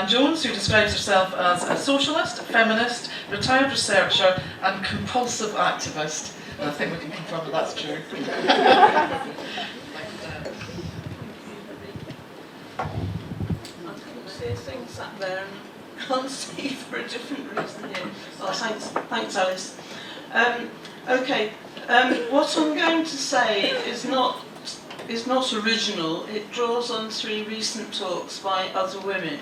Diane Jones, who describes herself as a socialist, feminist, retired researcher and compulsive activist. And I think we can confirm that that's true. I couldn't see a thing sat there and can't see for a different reason here. Oh, thanks Alice. Okay, what I'm going to say is not original. It draws on 3 recent talks by other women,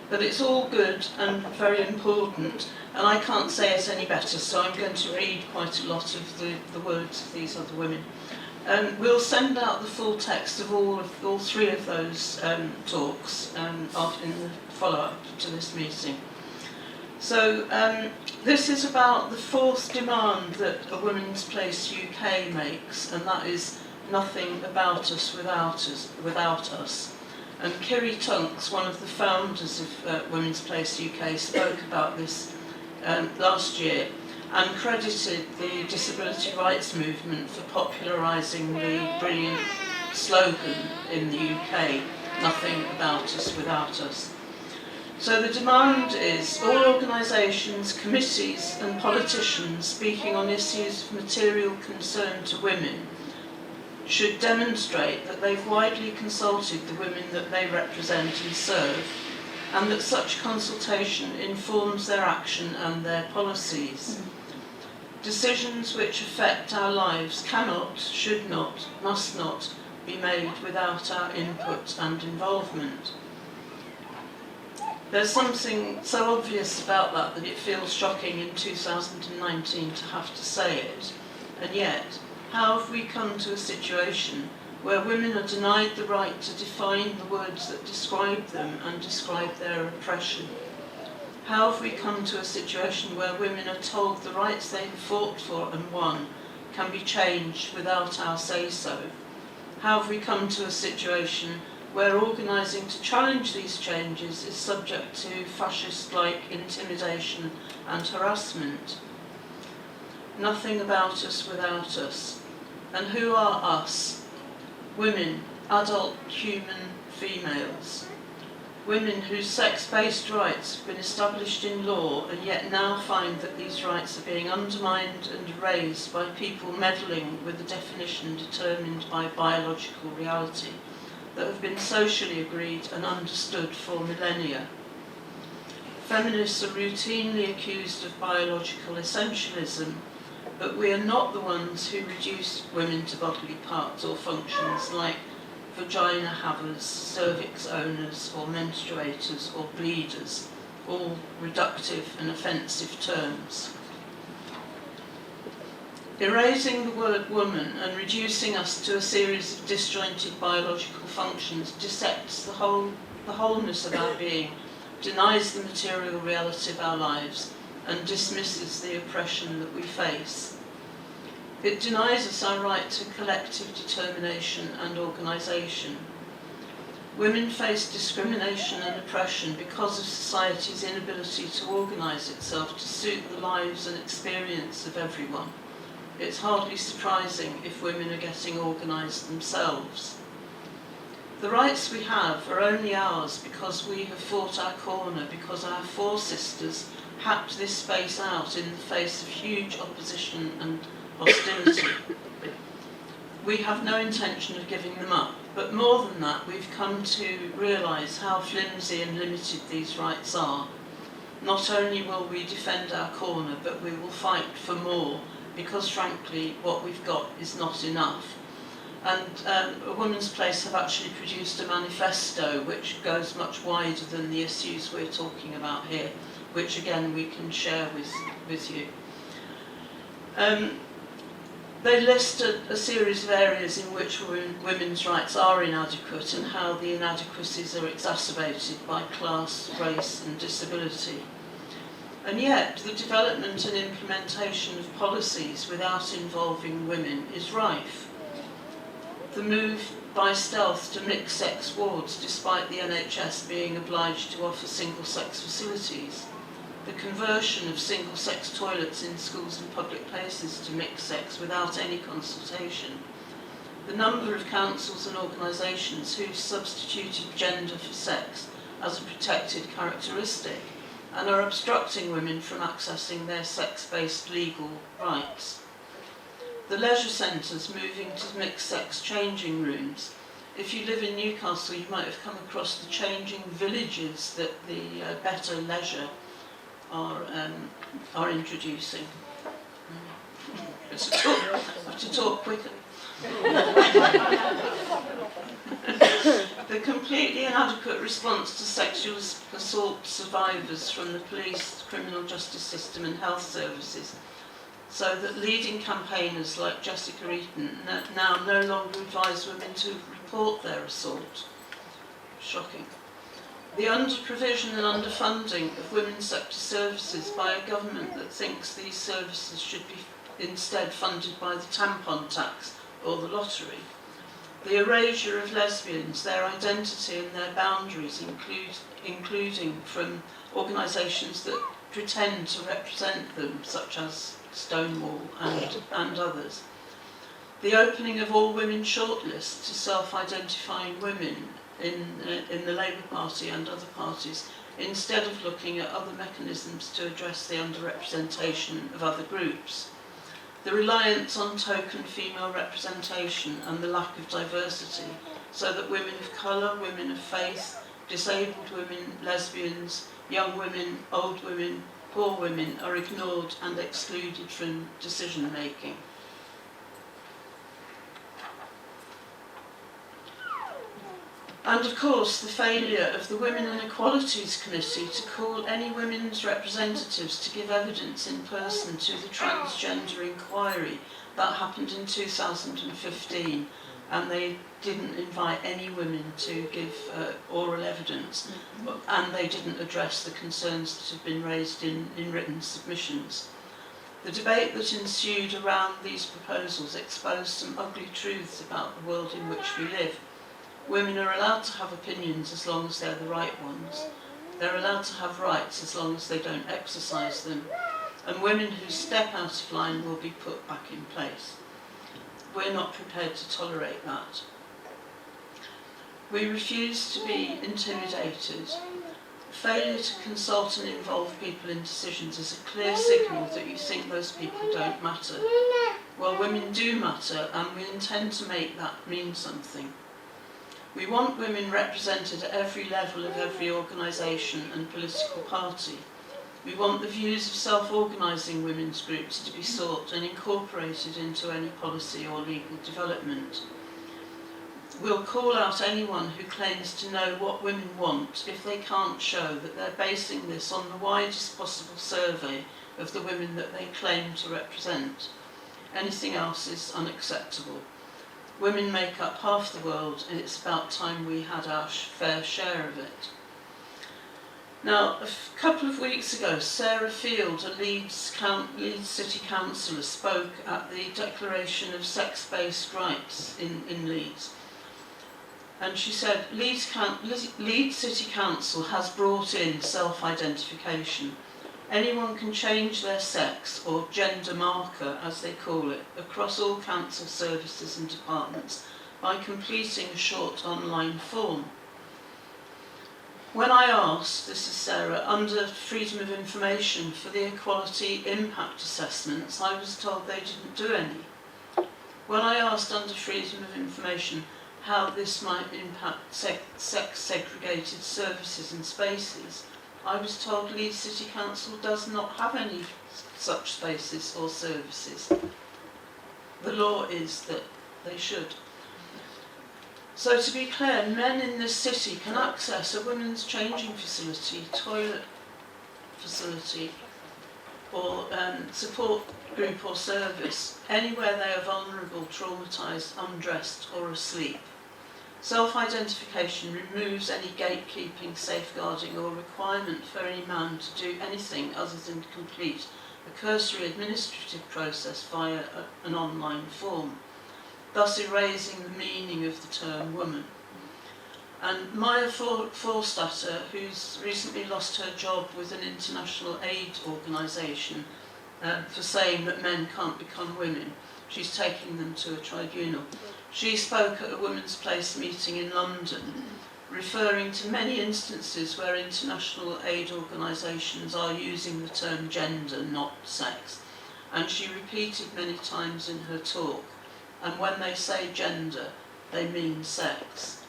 but it's all good and very important, and I can't say it any better, so I'm going to read quite a lot of the words of these other women. We'll send out the full text of all 3 of those talks in the follow-up to this meeting. So this is about the 4th demand that A Women's Place UK makes, and that is nothing about us without us. And Kiri Tunks, one of the founders of Women's Place UK, spoke about this last year and credited the disability rights movement for popularising the brilliant slogan in the UK, nothing about us without us. So the demand is all organisations, committees and politicians speaking on issues of material concern to women should demonstrate that they've widely consulted the women that they represent and serve, and that such consultation informs their action and their policies. Decisions which affect our lives cannot, should not, must not be made without our input and involvement. There's something so obvious about that it feels shocking in 2019 to have to say it, and yet, how have we come to a situation where women are denied the right to define the words that describe them and describe their oppression? How have we come to a situation where women are told the rights they have fought for and won can be changed without our say-so? How have we come to a situation where organising to challenge these changes is subject to fascist-like intimidation and harassment? Nothing about us without us. And who are us? Women, adult human females. Women whose sex-based rights have been established in law and yet now find that these rights are being undermined and erased by people meddling with a definition determined by biological reality that have been socially agreed and understood for millennia. Feminists are routinely accused of biological essentialism, but we are not the ones who reduce women to bodily parts or functions like vagina havers, cervix owners, or menstruators, or bleeders, all reductive and offensive terms. Erasing the word woman and reducing us to a series of disjointed biological functions dissects the wholeness of our being, denies the material reality of our lives, and dismisses the oppression that we face. It denies us our right to collective determination and organisation. Women face discrimination and oppression because of society's inability to organise itself to suit the lives and experience of everyone. It's hardly surprising if women are getting organised themselves. The rights we have are only ours because we have fought our corner, because our four-sisters hacked this space out in the face of huge opposition and hostility. We have no intention of giving them up, but more than that, we've come to realise how flimsy and limited these rights are. Not only will we defend our corner, but we will fight for more, because frankly, what we've got is not enough. And A Woman's Place have actually produced a manifesto which goes much wider than the issues we're talking about here, which again we can share with you. They list a series of areas in which women's rights are inadequate and how the inadequacies are exacerbated by class, race and disability. And yet, the development and implementation of policies without involving women is rife. The move by stealth to mixed-sex wards, despite the NHS being obliged to offer single-sex facilities. The conversion of single-sex toilets in schools and public places to mixed-sex without any consultation. The number of councils and organisations who substituted gender for sex as a protected characteristic and are obstructing women from accessing their sex-based legal rights. The leisure centres moving to mixed-sex changing rooms. If you live in Newcastle, you might have come across the changing villages that the Better Leisure are introducing. I have to talk quicker. The completely inadequate response to sexual assault survivors from the police, criminal justice system and health services, so that leading campaigners like Jessica Eaton now no longer advise women to report their assault. Shocking. The under-provision and underfunding of women's sector services by a government that thinks these services should be instead funded by the tampon tax or the lottery. The erasure of lesbians, their identity and their boundaries, including from organisations that pretend to represent them, such as Stonewall and others. The opening of all women shortlists to self-identifying women in the Labour Party and other parties, instead of looking at other mechanisms to address the underrepresentation of other groups. The reliance on token female representation and the lack of diversity, so that women of colour, women of faith, disabled women, lesbians, young women, old women, poor women are ignored and excluded from decision making. And of course, the failure of the Women and Equalities Committee to call any women's representatives to give evidence in person to the transgender inquiry that happened in 2015, and they didn't invite any women to give oral evidence, and they didn't address the concerns that had been raised in written submissions. The debate that ensued around these proposals exposed some ugly truths about the world in which we live. Women are allowed to have opinions as long as they're the right ones. They're allowed to have rights as long as they don't exercise them. And women who step out of line will be put back in place. We're not prepared to tolerate that. We refuse to be intimidated. Failure to consult and involve people in decisions is a clear signal that you think those people don't matter. Well, women do matter, and we intend to make that mean something. We want women represented at every level of every organisation and political party. We want the views of self-organising women's groups to be sought and incorporated into any policy or legal development. We'll call out anyone who claims to know what women want if they can't show that they're basing this on the widest possible survey of the women that they claim to represent. Anything else is unacceptable. Women make up half the world, and it's about time we had our fair share of it. Now, a couple of weeks ago, Sarah Field, a Leeds City Councillor, spoke at the Declaration of Sex-Based Rights in Leeds. And she said, Leeds City Council has brought in self-identification. Anyone can change their sex, or gender marker as they call it, across all council services and departments by completing a short online form. When I asked, this is Sarah, under Freedom of Information for the equality impact assessments, I was told they didn't do any. When I asked under Freedom of Information how this might impact sex segregated services and spaces, I was told Leeds City Council does not have any such spaces or services. The law is that they should. So to be clear, men in this city can access a women's changing facility, toilet facility, or support group or service, anywhere they are vulnerable, traumatised, undressed or asleep. Self-identification removes any gatekeeping, safeguarding or requirement for any man to do anything other than complete a cursory administrative process via an online form, thus erasing the meaning of the term woman. And Maya Forstatter, who's recently lost her job with an international aid organisation for saying that men can't become women, she's taking them to a tribunal. She spoke at a Women's Place meeting in London, referring to many instances where international aid organisations are using the term gender, not sex. And she repeated many times in her talk, and when they say gender, they mean sex.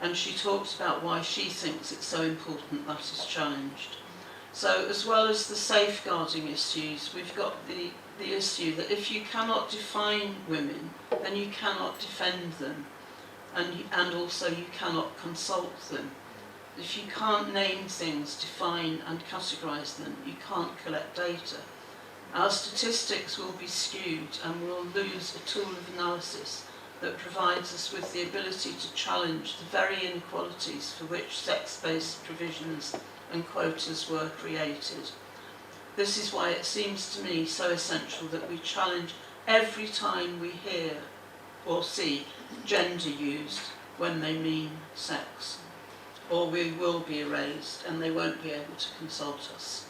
And she talks about why she thinks it's so important that is challenged. So as well as the safeguarding issues, we've got the issue that if you cannot define women, then you cannot defend them, and also you cannot consult them. If you can't name things, define and categorise them, you can't collect data. Our statistics will be skewed and we'll lose a tool of analysis that provides us with the ability to challenge the very inequalities for which sex-based provisions and quotas were created. This is why it seems to me so essential that we challenge every time we hear or see gender used when they mean sex, or we will be erased and they won't be able to consult us.